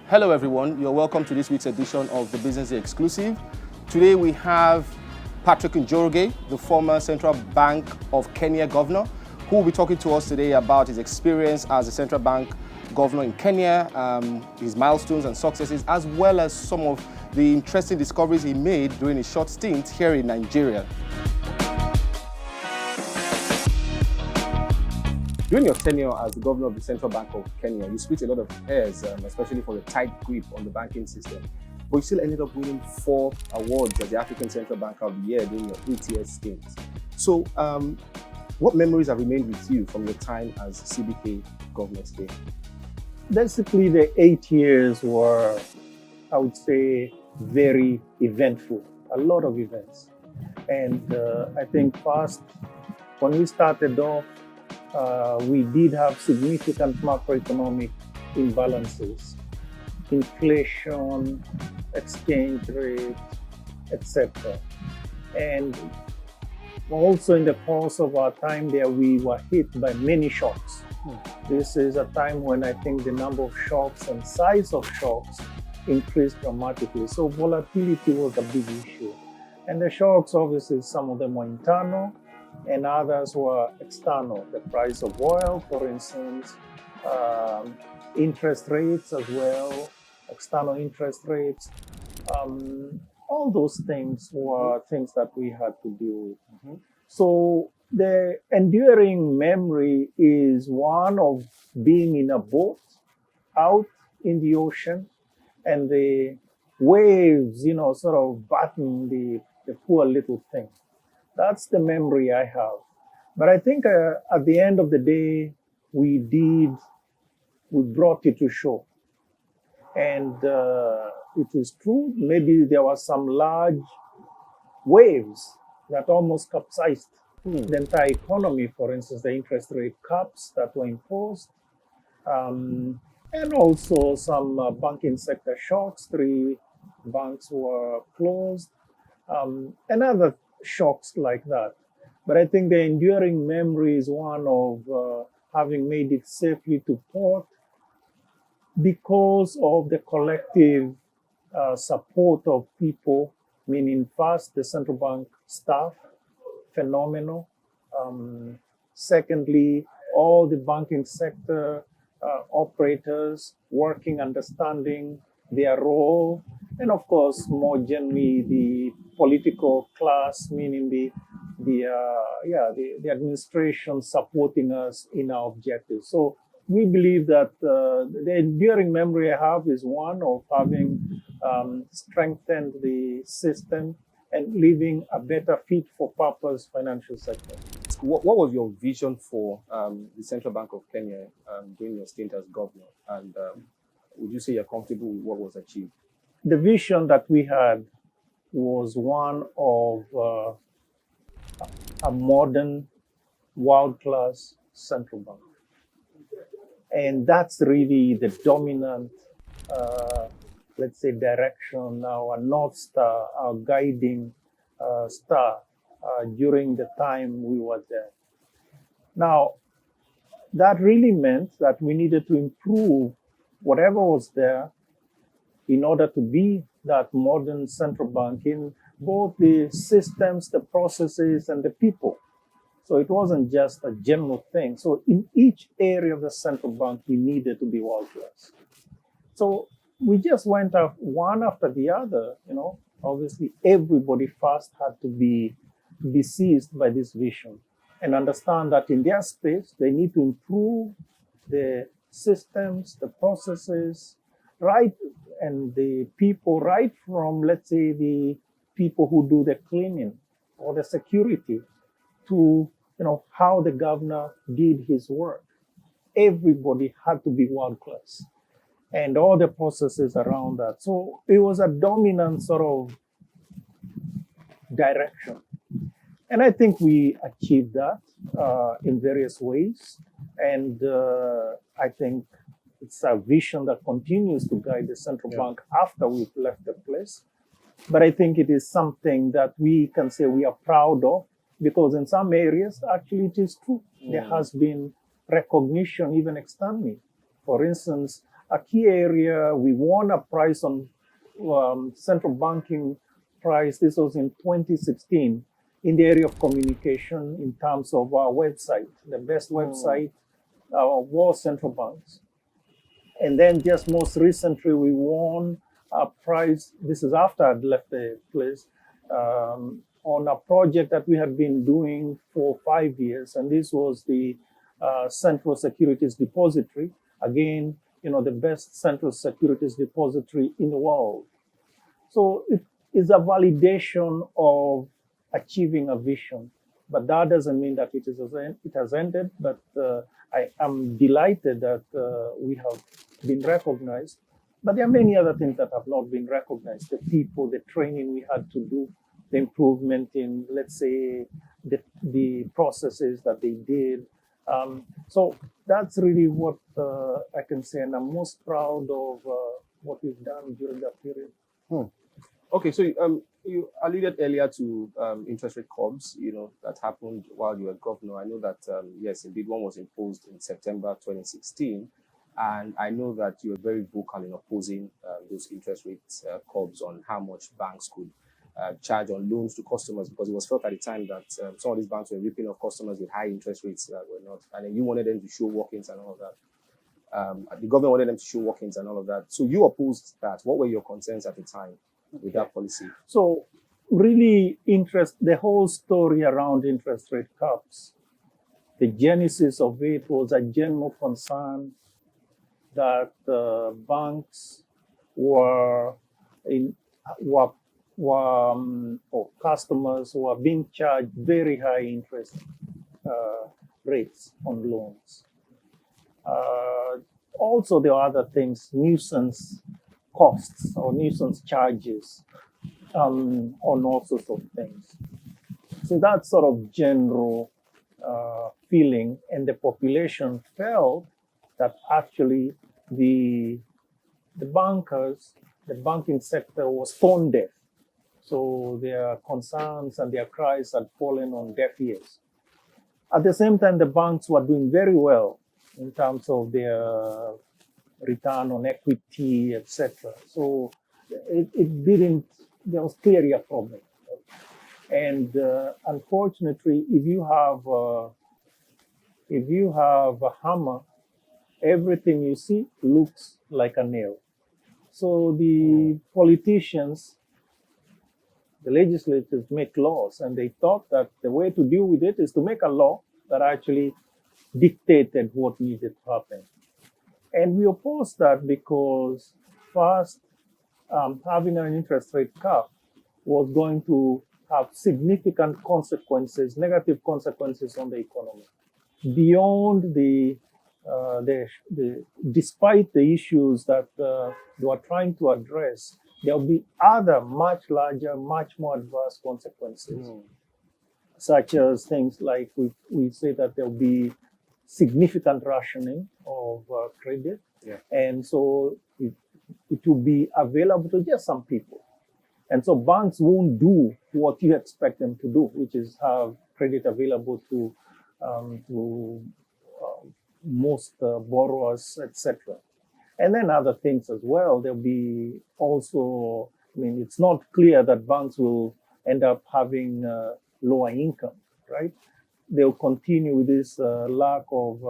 Hello everyone, you're welcome to this week's edition of the Business Day Exclusive. Today we have Patrick Njoroge, the former Central Bank of Kenya governor, who will be talking to us today about his experience as a central bank governor in Kenya, his milestones and successes, as well as some of the interesting discoveries he made during his short stint here in Nigeria. During your tenure as the governor of the Central Bank of Kenya, you split a lot of hairs, especially for your tight grip on the banking system. But you still ended up winning 4 awards as the African Central Banker of the Year during your 8-year stint. So, what memories have remained with you from your time as CBK governor today? Basically, the 8 years were, I would say, very eventful. A lot of events. And I think first, when we started off, we did have significant macroeconomic imbalances, inflation, exchange rate, etc. And also in the course of our time there, we were hit by many shocks. This is a time when I think the number of shocks and size of shocks increased dramatically. So volatility was a big issue. And the shocks, obviously, some of them were internal, and others were external. The price of oil, for instance, interest rates as well, external interest rates. All those things were things that we had to deal with. So the enduring memory is one of being in a boat out in the ocean and the waves, sort of batten the poor little thing. That's the memory I have. But I think at the end of the day, we brought it to shore. And it is true, maybe there were some large waves that almost capsized the entire economy. For instance, the interest rate caps that were imposed, and also some banking sector shocks. 3 banks were closed, and other shocks like that. But I think the enduring memory is one of having made it safely to port because of the collective support of people, meaning first the central bank staff, phenomenal. Secondly, all the banking sector operators working, understanding their role, and of course, more generally, the political class, meaning the administration supporting us in our objectives. So we believe that the enduring memory I have is one of having strengthened the system and leaving a better fit for purpose financial sector. What was your vision for the Central Bank of Kenya during your stint as governor? And would you say you're comfortable with what was achieved? The vision that we had was one of a modern, world-class central bank. And that's really the dominant, let's say, direction, our North Star, our guiding star during the time we were there. Now, that really meant that we needed to improve whatever was there in order to be that modern central bank in both the systems, the processes, and the people. So it wasn't just a general thing. So in each area of the central bank, we needed to be world-class. So we just went up one after the other. Obviously, everybody first had to be seized by this vision and understand that in their space, they need to improve the systems, the processes, right, and the people, right from, let's say, the people who do the cleaning or the security to, how the governor did his work. Everybody had to be world-class and all the processes around that. So it was a dominant sort of direction. And I think we achieved that in various ways. And I think it's a vision that continues to guide the central bank after we've left the place. But I think it is something that we can say we are proud of, because in some areas, actually, it is true. There has been recognition even externally. For instance, a key area. We won a prize on central banking prize. This was in 2016 in the area of communication in terms of our website. The best website was central banks. And then just most recently, we won a prize. This is after I'd left the place, on a project that we had been doing for 5 years. And this was the Central Securities Depository. Again, the best central securities depository in the world. So it is a validation of achieving a vision. But that doesn't mean that it has ended. But I am delighted that we have been recognized. But there are many other things that have not been recognized. The people, the training we had to do, the improvement in, let's say, the processes that they did. So that's really what I can say. And I'm most proud of what we've done during that period. Okay, so you alluded earlier to interest rate curbs, that happened while you were governor. I know that, yes, indeed, one was imposed in September 2016. And I know that you were very vocal in opposing those interest rate curbs on how much banks could charge on loans to customers, because it was felt at the time that some of these banks were ripping off customers with high interest rates that were not, and then you wanted them to show workings and all of that. The government wanted them to show workings and all of that. So you opposed that. What were your concerns at the time with that policy? So really the whole story around interest rate caps, the genesis of it was a general concern that banks or customers were being charged very high interest rates on loans. Also, there are other things, nuisance costs or nuisance charges on all sorts of things. So that sort of general feeling, and the population felt that actually the bankers, the banking sector was tone deaf. So their concerns and their cries had fallen on deaf ears. At the same time, the banks were doing very well in terms of their return on equity, etc. So there was clearly a problem. And unfortunately, if you have a hammer, everything you see looks like a nail. So the politicians, the legislators make laws, and they thought that the way to deal with it is to make a law that actually dictated what needed to happen. And we opposed that because first, having an interest rate cap was going to have significant consequences, negative consequences on the economy. Beyond despite the issues that they were trying to address, there will be other much larger, much more adverse consequences, such as things like we say that there will be significant rationing of credit, and so it will be available to just some people. And so banks won't do what you expect them to do, which is have credit available to most borrowers, etc. And then other things as well. There'll be also, it's not clear that banks will end up having lower income, right? They'll continue with this lack of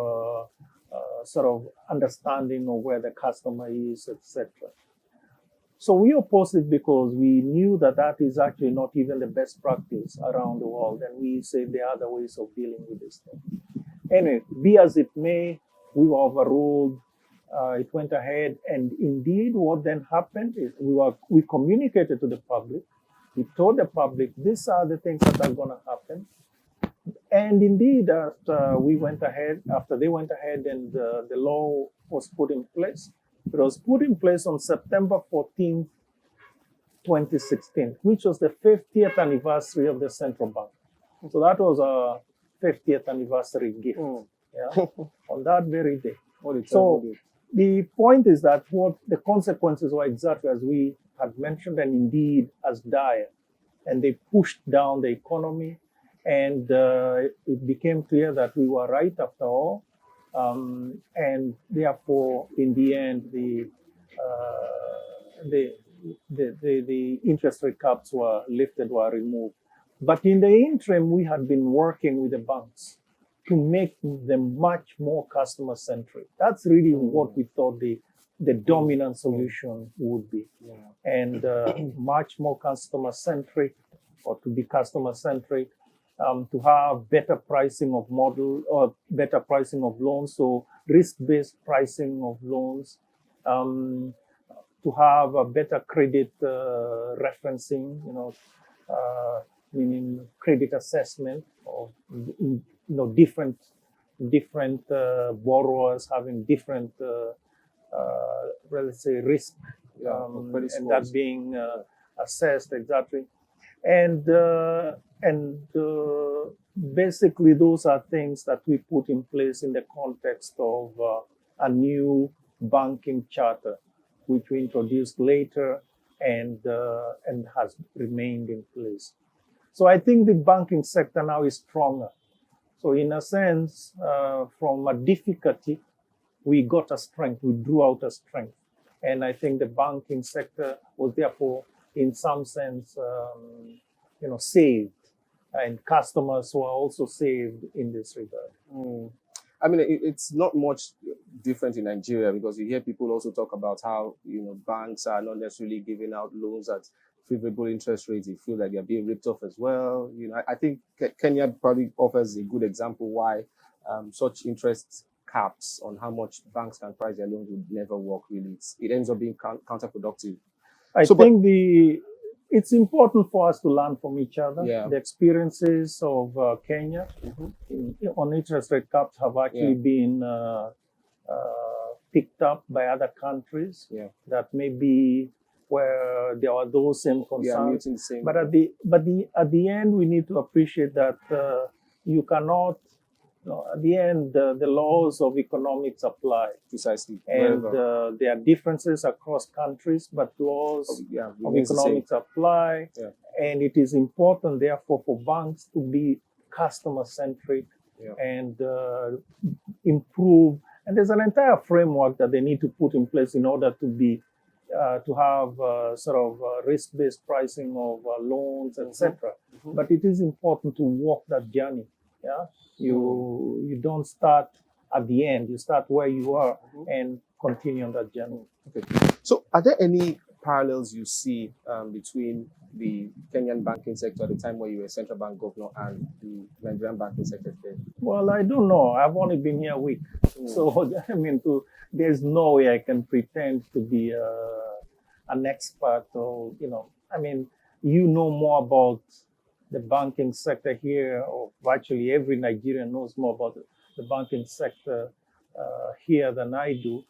sort of understanding of where the customer is, etc. So we opposed it because we knew that that is actually not even the best practice around the world, and we say there are other ways of dealing with this thing. Anyway, be as it may, we were overruled. It went ahead, and indeed, what then happened is we communicated to the public. We told the public these are the things that are going to happen. And indeed, after they went ahead, and the law was put in place. It was put in place on September 14th, 2016, which was the 50th anniversary of the central bank. So that was a 50th anniversary gift on that very day. So the point is that what the consequences were exactly as we had mentioned, and indeed as dire. And they pushed down the economy, and it became clear that we were right after all. And therefore, in the end, the, the interest rate caps were lifted, were removed. But in the interim, we had been working with the banks to make them much more customer centric. That's really what we thought the dominant solution would be. And much more customer centric, or to be customer centric, to have better pricing of model or better pricing of loans, so risk-based pricing of loans, to have a better credit referencing, meaning credit assessment of different borrowers having different let's say risk, and that being assessed exactly. And basically those are things that we put in place in the context of a new banking charter, which we introduced later and has remained in place. So I think the banking sector now is stronger. So in a sense, from a difficulty, we got a strength, we drew out a strength. And I think the banking sector was therefore, in some sense, saved. And customers were also saved in this regard. I mean, it's not much different in Nigeria, because you hear people also talk about how, banks are not necessarily giving out loans at favorable interest rates. You feel like they're being ripped off as well. I think Kenya probably offers a good example why such interest caps on how much banks can price their loans would never work, really. It ends up being counterproductive. I think it's important for us to learn from each other. Yeah. The experiences of Kenya on interest rate caps have actually been picked up by other countries that maybe where there are those same concerns. But at the end, we need to appreciate that you cannot. At the end, the laws of economics apply. Precisely. And there are differences across countries, but laws of economics apply. Yeah. And it is important, therefore, for banks to be customer-centric and improve. And there's an entire framework that they need to put in place in order to be to have risk-based pricing of loans, etc. But it is important to walk that journey. Yeah, you don't start at the end. You start where you are and continue on that journey. Okay. So, are there any parallels you see between the Kenyan banking sector at the time where you were central bank governor and the Nigerian banking sector today? Well, I don't know. I've only been here a week, so I mean, there's no way I can pretend to be an expert, or I mean, more about the banking sector here, or virtually every Nigerian knows more about the banking sector here than I do.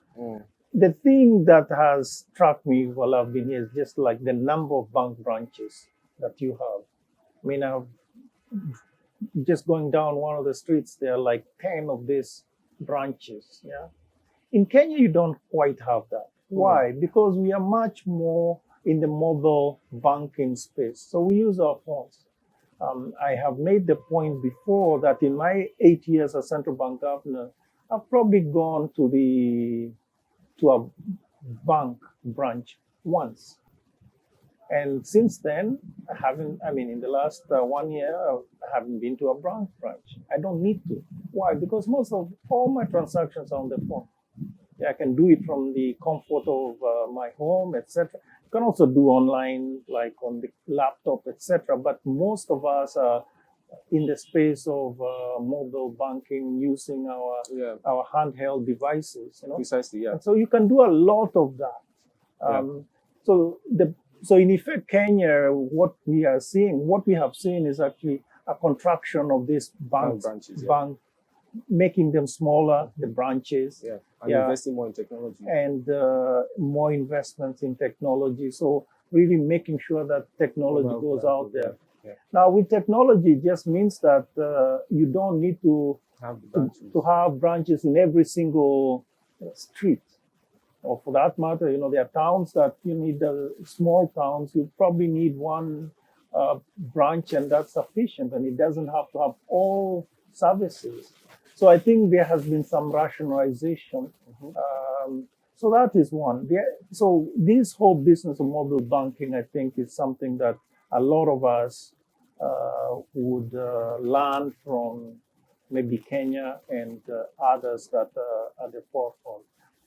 The thing that has struck me while I've been here is just like the number of bank branches that you have. I mean, I've just going down one of the streets, there are like 10 of these branches. Yeah. In Kenya, you don't quite have that. Why? Because we are much more in the mobile banking space. So we use our phones. I have made the point before that in my 8 years as central bank governor, I've probably gone to a bank branch once. And since then, in the last 1 year, I haven't been to a branch. I don't need to. Why? Because most of all my transactions are on the phone. I can do it from the comfort of my home, etc. You can also do online, like on the laptop, etc. But most of us are in the space of mobile banking, using our handheld devices. Precisely, yeah. And so you can do a lot of that. So in effect, Kenya, what we have seen is actually a contraction of these branches, making them smaller, the branches. Yeah, and investing more in technology. And more investments in technology. So really making sure that technology goes out there. Yeah. Now, with technology, it just means that you don't need to have branches in every single street. Or for that matter, there are towns that you need, small towns, you probably need one branch, and that's sufficient. And it doesn't have to have all services. So I think there has been some rationalization. So that is one. So this whole business of mobile banking, I think, is something that a lot of us would learn from maybe Kenya and others that are at the forefront.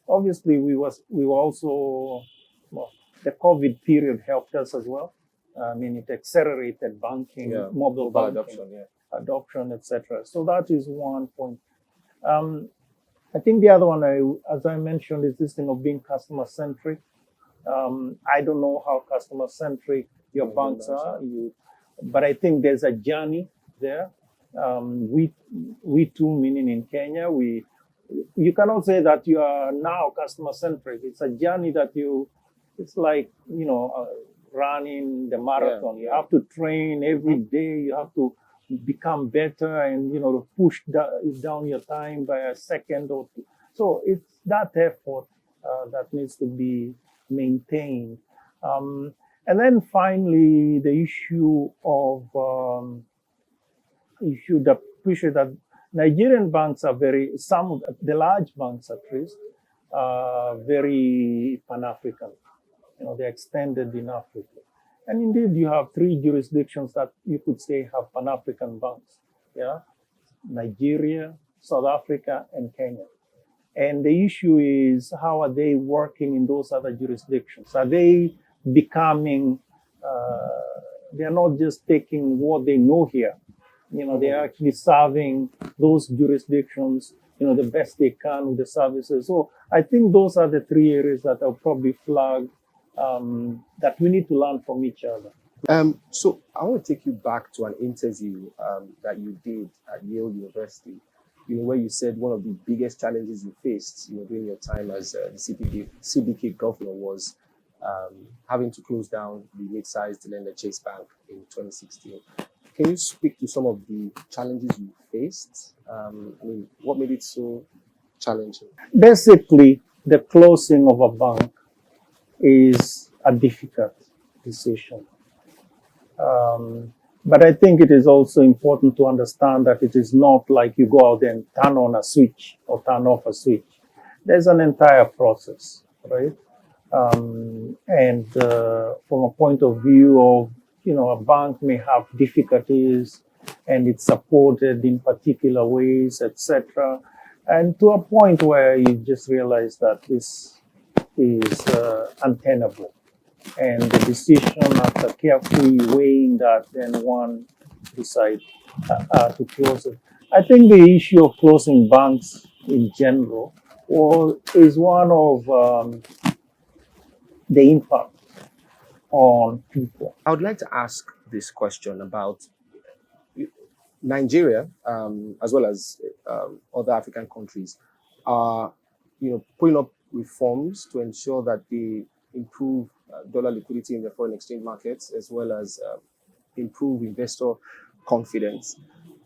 Obviously, we were also, well, the COVID period helped us as well. I mean, it accelerated banking, Yeah, mobile banking adoption, yeah. adoption, etc. So that is one point. I think the other one, as I mentioned, is this thing of being customer centric. I don't know how customer centric your banks are, but I think there's a journey there. We too, meaning in Kenya, you cannot say that you are now customer centric. It's a journey that it's like, running the marathon. You have to train every day. You have to become better and, push down your time by a second or two. So it's that effort that needs to be maintained. And then finally, the issue of you should appreciate that Nigerian banks are some of the large banks at least, very Pan-African. They're extended in Africa. And indeed, you have 3 jurisdictions that you could say have Pan-African banks. Yeah, Nigeria, South Africa, and Kenya. And the issue is, how are they working in those other jurisdictions? Are they becoming, they're not just taking what they know here. They're actually serving those jurisdictions, the best they can with the services. So I think those are the 3 areas that I'll probably flag that we need to learn from each other. So I want to take you back to an interview that you did at Yale University, where you said one of the biggest challenges you faced, during your time as the CBK governor was having to close down the mid-sized lender Chase Bank in 2016. Can you speak to some of the challenges you faced? What made it so challenging? Basically, the closing of a bank is a difficult decision. But I think it is also important to understand that it is not like you go out and turn on a switch or turn off a switch. There's an entire process, right? And from a point of view of, a bank may have difficulties and it's supported in particular ways, etc. And to a point where you just realize that this is untenable. And the decision, after carefully weighing that, then one decides to close it. I think the issue of closing banks in general is one of the impact on people. I would like to ask this question about Nigeria, as well as other African countries, are putting up reforms to ensure that they improve dollar liquidity in the foreign exchange markets, as well as improve investor confidence.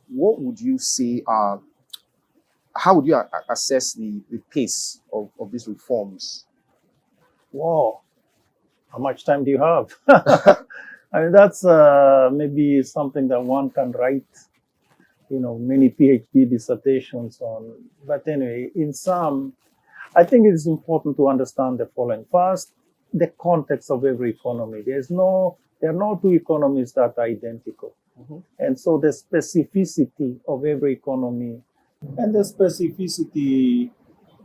What would you say how would you assess the pace of these reforms? Wow, how much time do you have? I mean, that's maybe something that one can write, many PhD dissertations on. But anyway, in sum, I think it is important to understand the following. First, the context of every economy. There are no 2 economies that are identical. And so the specificity of every economy, and the specificity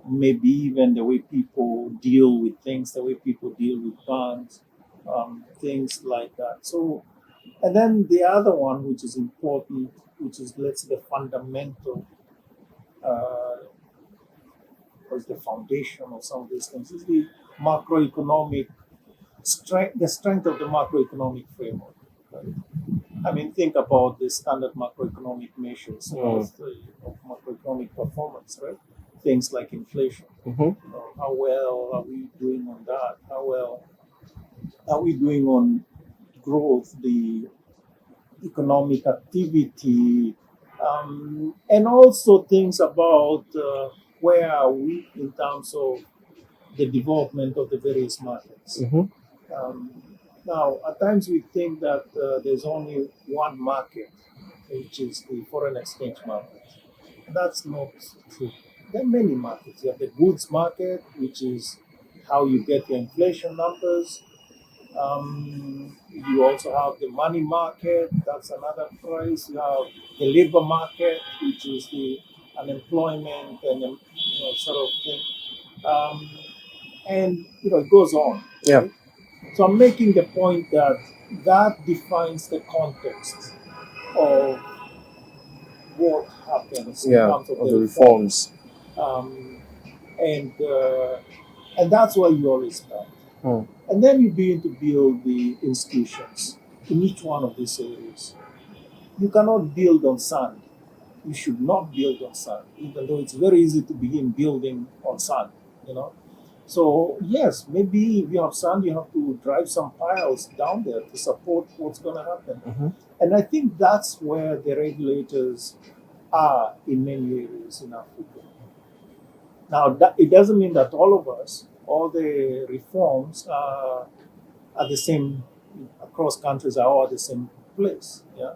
maybe even the way people deal with things, the way people deal with banks, things like that. So, and then the other one, which is important, which is, let's say, the fundamental, or the foundation of some of these things, is the macroeconomic strength, the strength of the macroeconomic framework. Right? I mean, think about the standard macroeconomic measures of macroeconomic performance, right? Things like inflation. How well are we doing on that? How well are we doing on growth, the economic activity, and also things about where are we in terms of the development of the various markets. Now, at times we think that there's only one market, which is the foreign exchange market. That's not true. There are many markets. You have the goods market, which is how you get your inflation numbers. You also have the money market, that's another price. You have the labor market, which is the unemployment and sort of thing. Um, and it goes on. Yeah. Right? So I'm making the point that that defines the context of what happens in Yeah. terms of Of the the reform. reforms. Um, and uh, and that's where you always start. Hmm. And then you begin to build the institutions in each one of these areas. You cannot build on sand. You should not build on sand, even though it's very easy to begin building on sand, you know. So yes, maybe if you have sand, you have to drive some piles down there to support what's going to happen. Mhm. And I think that's where the regulators are in many areas in Africa. Now, it doesn't mean that all of us, all the reforms are the same across countries, are all at the same place. Yeah,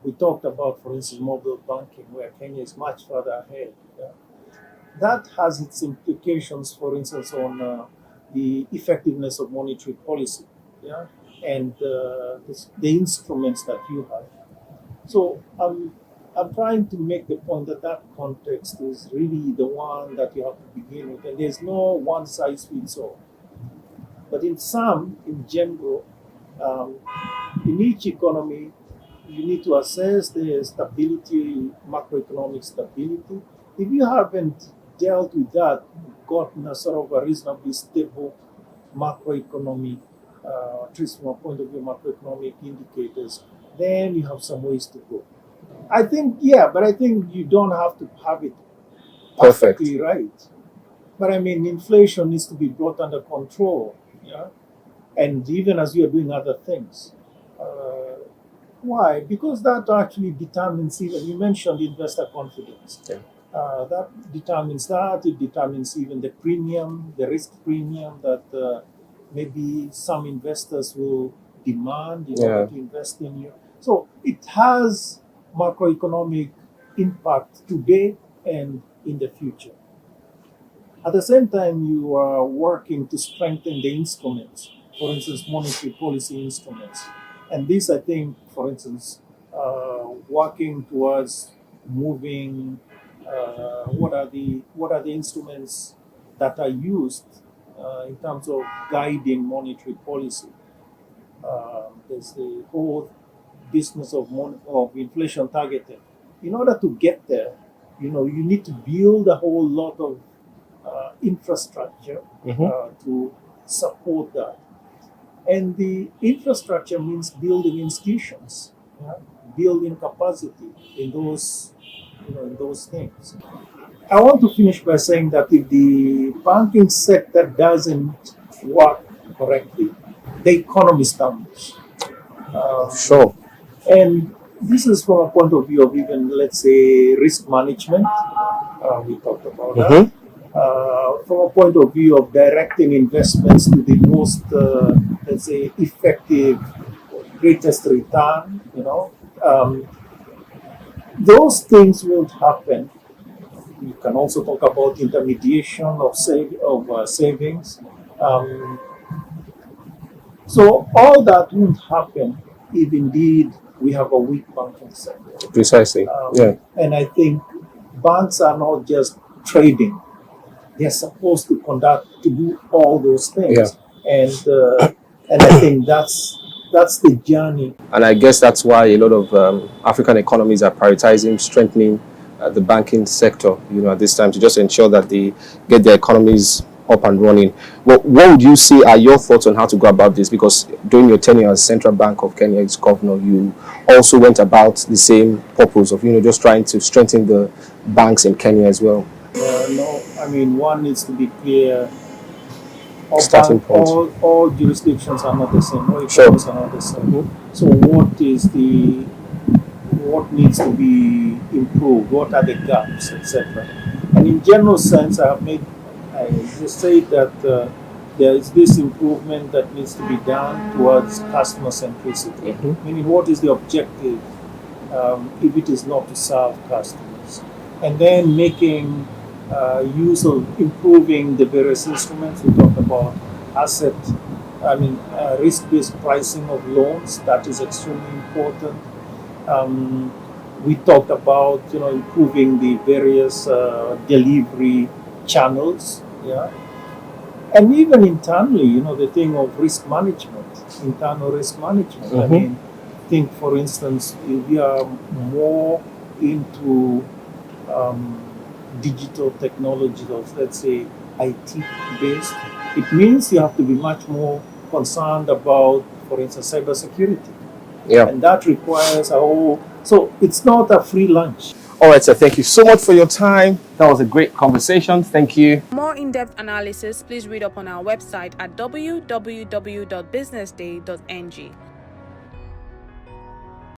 we talked about, for instance, mobile banking, where Kenya is much further ahead. Yeah? That has its implications, for instance, on the effectiveness of monetary policy. Yeah, and the instruments that you have. So I'm trying to make the point that that context is really the one that you have to begin with, and there's no one size fits all. But in general, um, in each economy, you need to assess the stability, macroeconomic stability. If you haven't dealt with that, gotten a sort of a reasonably stable macroeconomic, at least from a point of view, macroeconomic indicators, then you have some ways to go. I think, yeah, but I think you don't have to have it Perfect. perfectly right. But I mean, inflation needs to be brought under control, yeah, and even as you're doing other things. Why? Because that actually determines, even you mentioned investor confidence. Yeah. That determines that. It determines even the premium, the risk premium that maybe some investors will demand in order Yeah. to invest in you. So it has macroeconomic impact today and in the future. At the same time, you are working to strengthen the instruments, for instance, monetary policy instruments. And this, I think, for instance, working towards moving, what are the instruments that are used in terms of guiding monetary policy? There's the whole business of inflation targeting. In order to get there, you need to build a whole lot of infrastructure Mhm. to support that. And the infrastructure means building institutions, yeah, building capacity in those things. I want to finish by saying that if the banking sector doesn't work correctly, the economy stumbles. Sure. And this is from a point of view of even, let's say, risk management. We talked about that. Mhm. From a point of view of directing investments to the most, let's say, effective, greatest return, those things won't happen. You can also talk about intermediation of savings. Um, so all that won't happen if indeed we have a weak banking sector. Precisely. Yeah. And I think banks are not just trading; they're supposed to do all those Yeah. things. And I think that's the journey. And I guess that's why a lot of African economies are prioritizing strengthening the banking sector, at this time to just ensure that they get their economies up and running. What would you say are your thoughts on how to go about this? Because during your tenure as Central Bank of Kenya's governor, you also went about the same purpose of, just trying to strengthen the banks in Kenya as well. No, I mean, one needs to be clear. Starting point. All jurisdictions are not the same. All Sure. economies are not the same. Mhm. So what needs to be improved? What are the gaps, etc. And in general sense, I just say that there is this improvement that needs to be done towards customer centricity. Mhm. Meaning, what is the objective if it is not to serve customers? and then making use of improving the various instruments. We talked about risk-based pricing of loans. That is extremely important. Um, we talked about improving the various delivery channels. Yeah, and even internally, the thing of risk management, internal risk management. I mean, think for instance, if we are more into digital technology of, let's say, IT based, it means you have to be much more concerned about, for instance, cybersecurity. Yeah. And that requires a whole, so it's not a free lunch. All right, sir. Thank you so much for your time. That was a great conversation. Thank you. For more in-depth analysis, please read up on our website at www.businessday.ng.